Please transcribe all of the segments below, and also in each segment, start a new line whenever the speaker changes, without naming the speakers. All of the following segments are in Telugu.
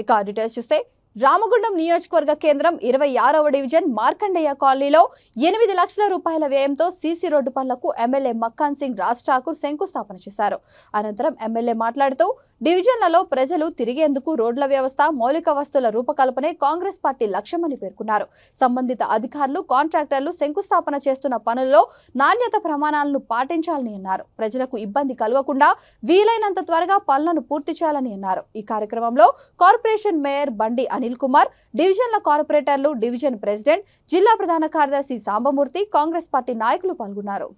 ఇక డీటెయిల్స్ చూస్తే రామగుండం నియోజకవర్గ కేంద్రం 26వ డివిజన్ మార్కండేయ కాలనీలో 8 లక్షల రూపాయల వ్యయంతో సీసీ రోడ్డు పనులకు ఎమ్మెల్యే మక్కాన్ సింగ్ రాజ్ ఠాకూర్ శంకుస్థాపన చేశారు. అనంతరం ఎమ్మెల్యే మాట్లాడుతూ డివిజన్లలో ప్రజలు తిరిగేందుకు రోడ్ల వ్యవస్థ, మౌలిక వస్తువుల రూపకల్పనే కాంగ్రెస్ పార్టీ లక్ష్యమని పేర్కొన్నారు. సంబంధిత అధికారులు, కాంట్రాక్టర్లు శంకుస్థాపన చేస్తున్న పనుల్లో నాణ్యత ప్రమాణాలను పాటించాలని అన్నారు. ప్రజలకు ఇబ్బంది కలగకుండా వీలైనంత త్వరగా పనులను పూర్తి చేయాలని అన్నారు. ఈ కార్యక్రమంలో కార్పొరేషన్ మేయర్ బండి అనిల్ కుమార్, డివిజన్ల కార్పొరేటర్లు, డివిజన్ ప్రెసిడెంట్, జిల్లా ప్రధాన కార్యదర్శి సాంబమూర్తి, కాంగ్రెస్ పార్టీ నాయకులు పాల్గొన్నారు.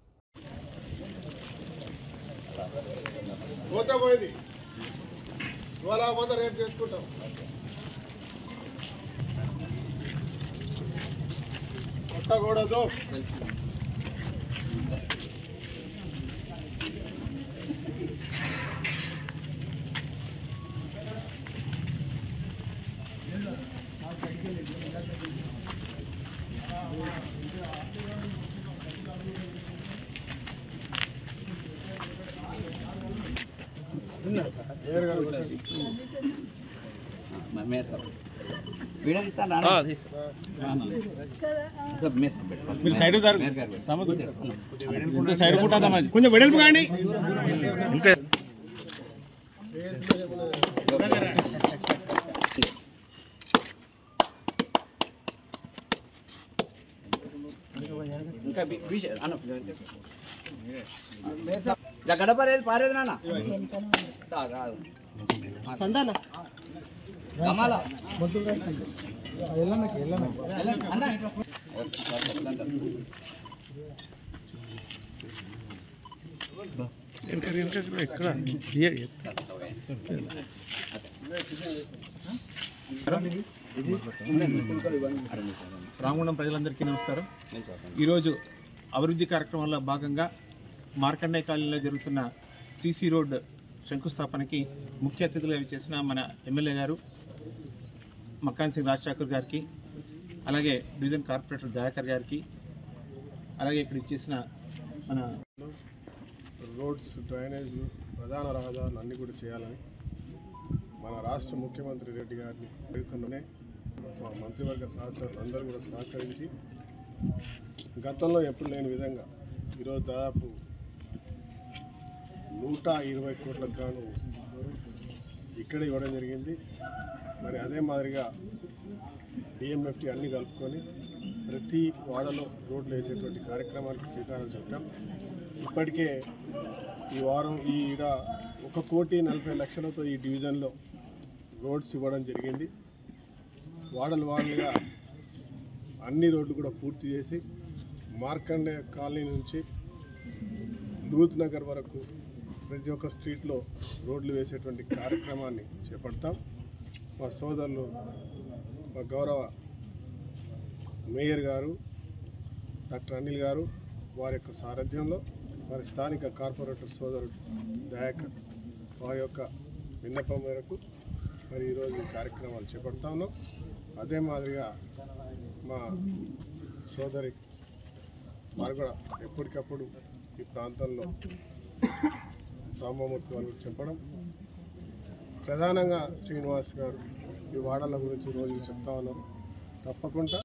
కొంచెం వెడల్పు కానీ ఇంకా
గడపరేది పారేది నాన్న సందాన కమాల
ఎక్కడ రామగుండం ప్రజలందరికీ నమస్కారం. ఈరోజు అభివృద్ధి కార్యక్రమంలో భాగంగా మార్కండేయ కాలనీలో జరుగుతున్న సీసీ రోడ్ శంకుస్థాపనకి ముఖ్య అతిథులుగా చేసిన మన ఎమ్మెల్యే గారు మక్కాన్ సింగ్ రాజ్ ఠాకూర్ గారికి, అలాగే డివిజన్ కార్పొరేటర్ దయాకర్ గారికి, అలాగే ఇక్కడ ఇచ్చేసిన మన
రోడ్స్, డ్రైనేజ్, ప్రధాన రహదారులు అన్నీ కూడా చేయాలని మన రాష్ట్ర ముఖ్యమంత్రి రెడ్డి గారిని అడుగుతుండనే మా మంత్రివర్గ సహచరులు అందరూ కూడా సహకరించి గతంలో ఎప్పుడు లేని విధంగా ఈరోజు దాదాపు 120 కోట్లకు గాను ఇక్కడ ఇవ్వడం జరిగింది. మరి అదే మాదిరిగా డిఎంఎఫ్టీ అన్నీ కలుపుకొని ప్రతి వాడలో రోడ్లు వేసేటువంటి కార్యక్రమానికి శ్రీకారం చుట్టాం. ఇప్పటికే ఈ వారం ఈడ 1,40,00,000తో ఈ డివిజన్లో రోడ్స్ ఇవ్వడం జరిగింది. వాడలుగా అన్ని రోడ్లు కూడా పూర్తి చేసి మార్కండేయ కాలనీ నుంచి లూత్ నగర్ వరకు ప్రతి ఒక్క స్ట్రీట్లో రోడ్లు వేసేటువంటి కార్యక్రమాన్ని చేపడతాం. మా సోదరులు, మా గౌరవ మేయర్ గారు డాక్టర్ అనిల్ గారు వారి యొక్క సారథ్యంలో, వారి స్థానిక కార్పొరేటర్ సోదరుడు దయాకర్ వారి యొక్క విన్నపం మేరకు మరి ఈరోజు ఈ కార్యక్రమాలు చేపడతా ఉన్నాం. అదే మాదిరిగా మా సోదరి వారు కూడా ఎప్పటికప్పుడు ఈ ప్రాంతంలో సాంబమూర్తి వాళ్ళు చెప్పడం, ప్రధానంగా శ్రీనివాస్ గారు ఈ వాడల గురించి రోజు చెప్తా ఉన్నారు. తప్పకుండా